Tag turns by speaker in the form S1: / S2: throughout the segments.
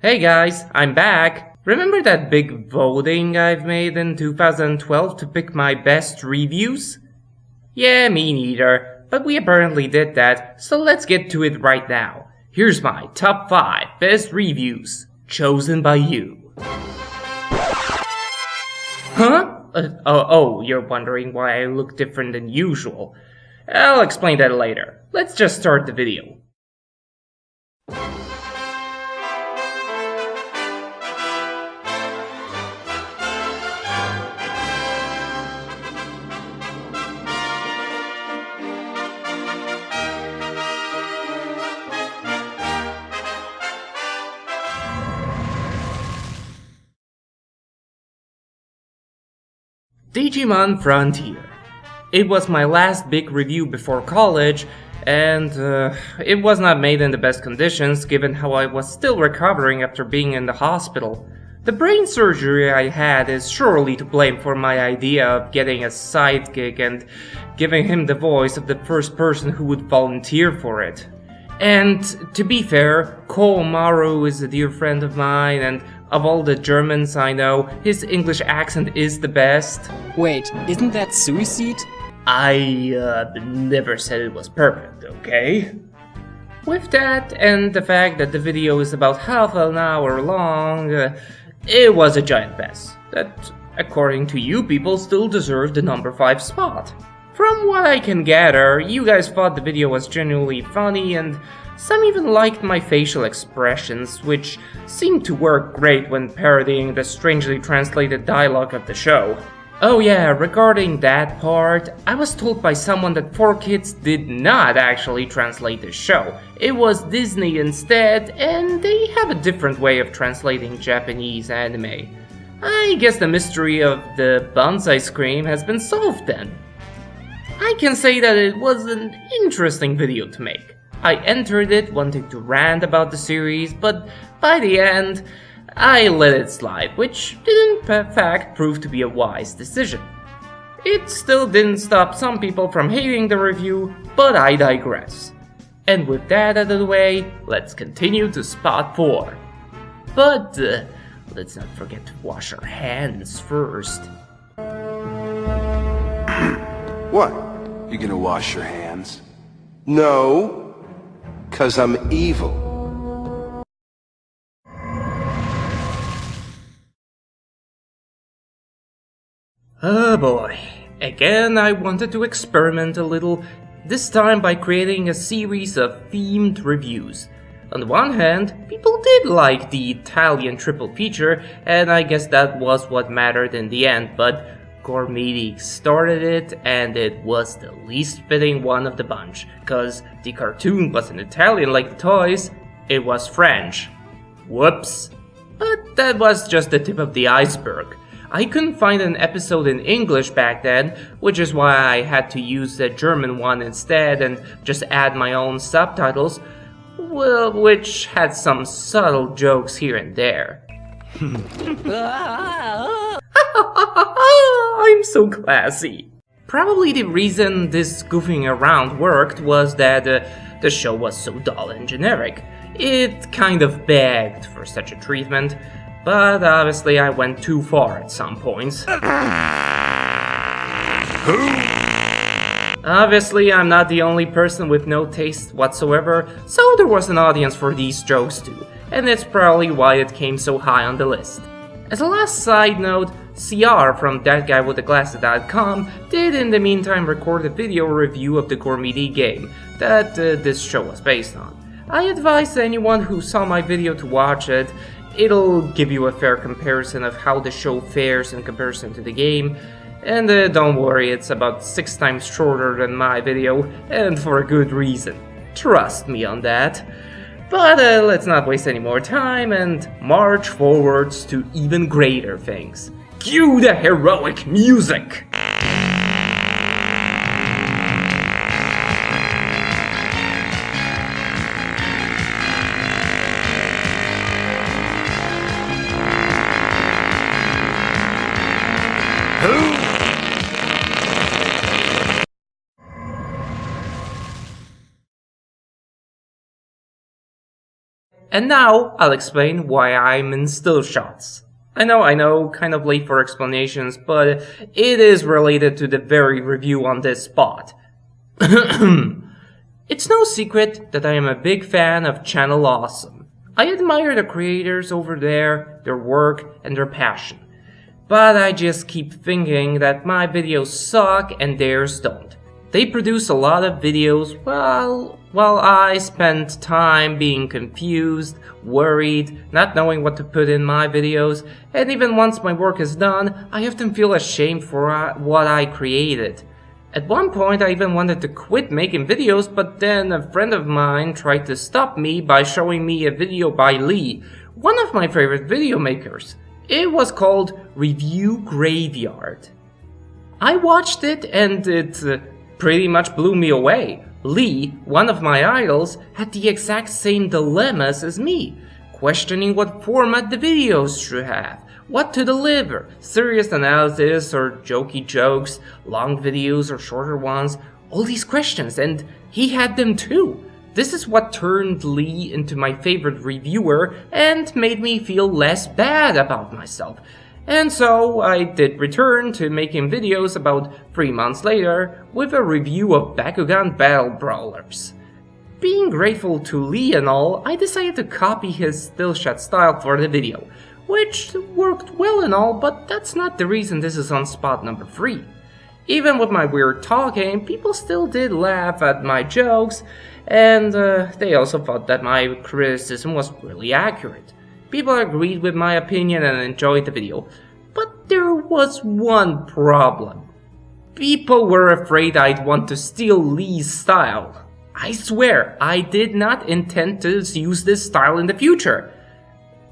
S1: Hey guys, I'm back! Remember that big voting I've made in 2012 to pick my best reviews? Yeah, me neither, but we apparently did that, so let's get to it right now. Here's my top 5 best reviews, chosen by you. Huh? You're wondering why I look different than usual. I'll explain that later. Let's just start the video. Digimon Frontier. It was my last big review before college, and it was not made in the best conditions given how I was still recovering after being in the hospital. The brain surgery I had is surely to blame for my idea of getting a sidekick and giving him the voice of the first person who would volunteer for it. And to be fair, Komaru is a dear friend of mine, and of all the Germans I know, his English accent is the best.
S2: Wait, isn't that suicide?
S1: I never said it was perfect, okay? With that, and the fact that the video is about half an hour long, it was a giant mess that, according to you people, still deserved the number 5 spot. From what I can gather, you guys thought the video was genuinely funny, and some even liked my facial expressions, which seemed to work great when parodying the strangely translated dialogue of the show. Oh yeah, regarding that part, I was told by someone that 4Kids did not actually translate the show. It was Disney instead, and they have a different way of translating Japanese anime. I guess the mystery of the buns ice cream has been solved then. I can say that it was an interesting video to make. I entered it wanting to rant about the series, but by the end, I let it slide, which did in fact prove to be a wise decision. It still didn't stop some people from hating the review, but I digress. And with that out of the way, let's continue to spot 4. But let's not forget to wash our hands first.
S3: What? You gonna wash your hands? No, 'cause I'm evil.
S1: Oh boy, again I wanted to experiment a little, this time by creating a series of themed reviews. On the one hand, people did like the Italian triple feature, and I guess that was what mattered in the end, but Gormiti started it, and it was the least fitting one of the bunch, cause the cartoon wasn't Italian like the toys, it was French. Whoops. But that was just the tip of the iceberg. I couldn't find an episode in English back then, which is why I had to use the German one instead and just add my own subtitles, well, which had some subtle jokes here and there. I'm so classy. Probably the reason this goofing around worked was that the show was so dull and generic. It kind of begged for such a treatment, but obviously I went too far at some points. Obviously I'm not the only person with no taste whatsoever, so there was an audience for these jokes too, and that's probably why it came so high on the list. As a last side note, CR from ThatGuyWithTheGlasses.com did in the meantime record a video review of the Gormiti game that this show was based on. I advise anyone who saw my video to watch it. It'll give you a fair comparison of how the show fares in comparison to the game, and don't worry, it's about 6 times shorter than my video, and for a good reason. Trust me on that. But let's not waste any more time and march forwards to even greater things. Cue the heroic music! And now I'll explain why I'm in still shots. I know, kind of late for explanations, but it is related to the very review on this spot. It's no secret that I am a big fan of Channel Awesome. I admire the creators over there, their work, and their passion. But I just keep thinking that my videos suck and theirs don't. They produce a lot of videos while I spend time being confused, worried, not knowing what to put in my videos, and even once my work is done, I often feel ashamed for what I created. At one point I even wanted to quit making videos, but then a friend of mine tried to stop me by showing me a video by Lee, one of my favorite video makers. It was called Review Graveyard. I watched it and it pretty much blew me away. Lee, one of my idols, had the exact same dilemmas as me, questioning what format the videos should have, what to deliver, serious analysis or jokey jokes, long videos or shorter ones, all these questions, and he had them too. This is what turned Lee into my favorite reviewer and made me feel less bad about myself. And so I did return to making videos about 3 months later with a review of Bakugan Battle Brawlers. Being grateful to Lee and all, I decided to copy his still shot style for the video, which worked well and all, but that's not the reason this is on spot number 3. Even with my weird talking, people still did laugh at my jokes, and they also thought that my criticism was really accurate. People agreed with my opinion and enjoyed the video, but there was one problem. People were afraid I'd want to steal Lee's style. I swear, I did not intend to use this style in the future.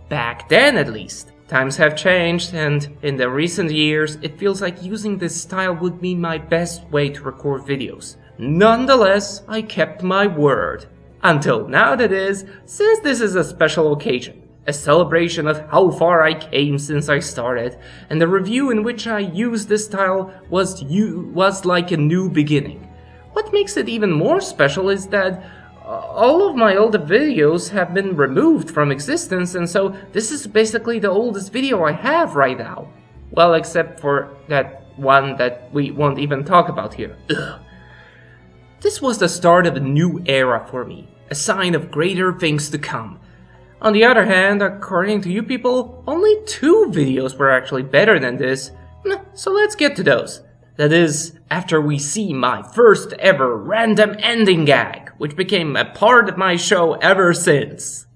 S1: Back then at least. Times have changed, and in the recent years, it feels like using this style would be my best way to record videos. Nonetheless, I kept my word. Until now, that is, since this is a special occasion, a celebration of how far I came since I started, and the review in which I used this style was like a new beginning. What makes it even more special is that all of my older videos have been removed from existence, and so this is basically the oldest video I have right now. Well, except for that one that we won't even talk about here. Ugh. This was the start of a new era for me, a sign of greater things to come. On the other hand, according to you people, only 2 videos were actually better than this, so let's get to those. That is, after we see my first ever random ending gag, which became a part of my show ever since.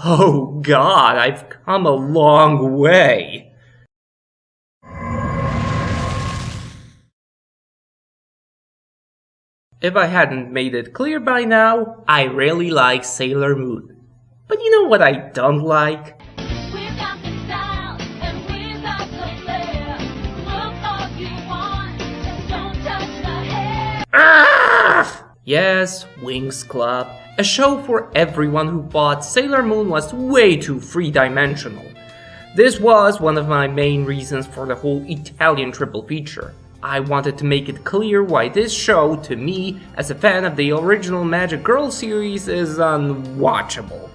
S1: Oh God, I've come a long way. If I hadn't made it clear by now, I really like Sailor Moon. But you know what I don't like? Yes, Wings Club. A show for everyone who thought Sailor Moon was way too three-dimensional. This was one of my main reasons for the whole Italian triple feature. I wanted to make it clear why this show, to me, as a fan of the original Magic Girl series, is unwatchable.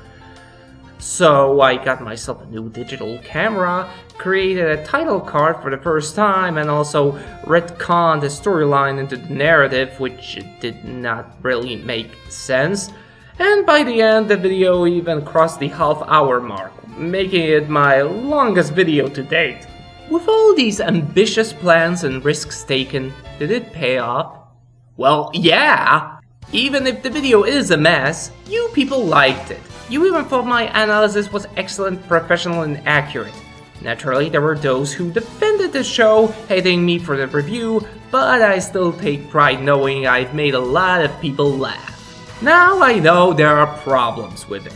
S1: So I got myself a new digital camera, created a title card for the first time, and also retconned the storyline into the narrative, which did not really make sense. And by the end, the video even crossed the half-hour mark, making it my longest video to date. With all these ambitious plans and risks taken, did it pay off? Well, yeah! Even if the video is a mess, you people liked it. You even thought my analysis was excellent, professional, and accurate. Naturally, there were those who defended the show, hating me for the review, but I still take pride knowing I've made a lot of people laugh. Now I know there are problems with it.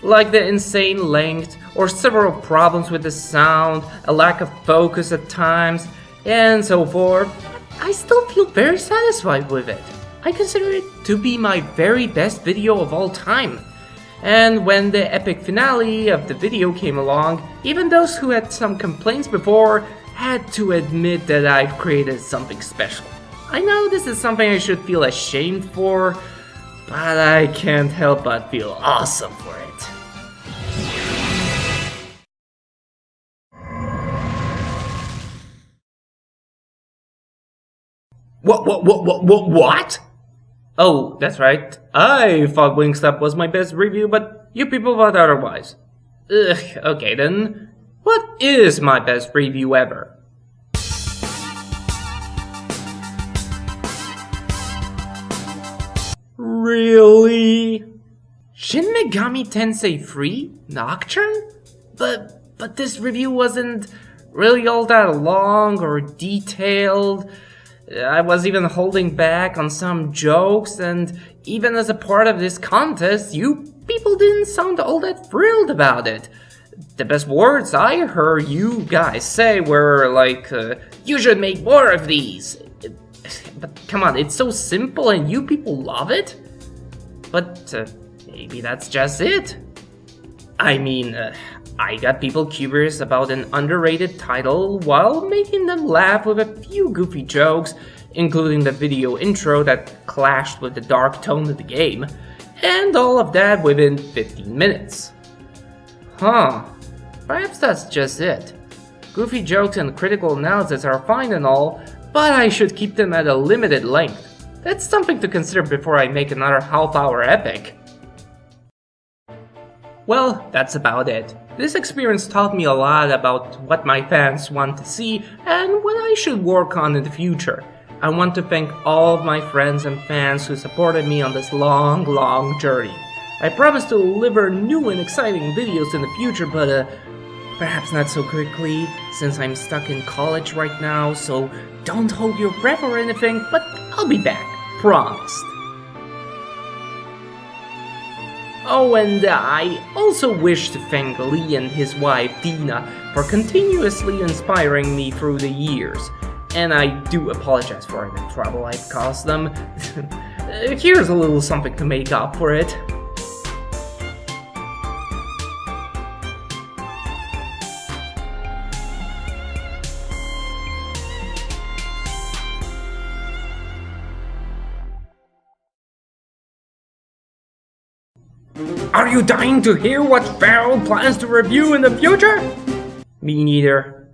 S1: like the insane length, or several problems with the sound, a lack of focus at times, and so forth, I still feel very satisfied with it. I consider it to be my very best video of all time. And when the epic finale of the video came along, even those who had some complaints before had to admit that I've created something special. I know this is something I should feel ashamed for, but I can't help but feel awesome for it. What? Oh, that's right. I thought Wingstop was my best review, but you people thought otherwise. Ugh, okay then. What is my best review ever? Really? Shin Megami Tensei 3? Nocturne? But this review wasn't really all that long or detailed. I was even holding back on some jokes, and even as a part of this contest, you people didn't sound all that thrilled about it. The best words I heard you guys say were like, you should make more of these. But come on, it's so simple and you people love it? But maybe that's just it. I mean, I got people curious about an underrated title while making them laugh with a few goofy jokes, including the video intro that clashed with the dark tone of the game, and all of that within 15 minutes. Huh, perhaps that's just it. Goofy jokes and critical analysis are fine and all, but I should keep them at a limited length. That's something to consider before I make another half-hour epic. Well, that's about it. This experience taught me a lot about what my fans want to see and what I should work on in the future. I want to thank all of my friends and fans who supported me on this long journey. I promise to deliver new and exciting videos in the future, but perhaps not so quickly, since I'm stuck in college right now, so don't hold your breath or anything, but I'll be back, promised. Oh, and I also wish to thank Lee and his wife Dina for continuously inspiring me through the years. And I do apologize for the trouble I've caused them. Here's a little something to make up for it. Are you dying to hear what Farel plans to review in the future? Me neither.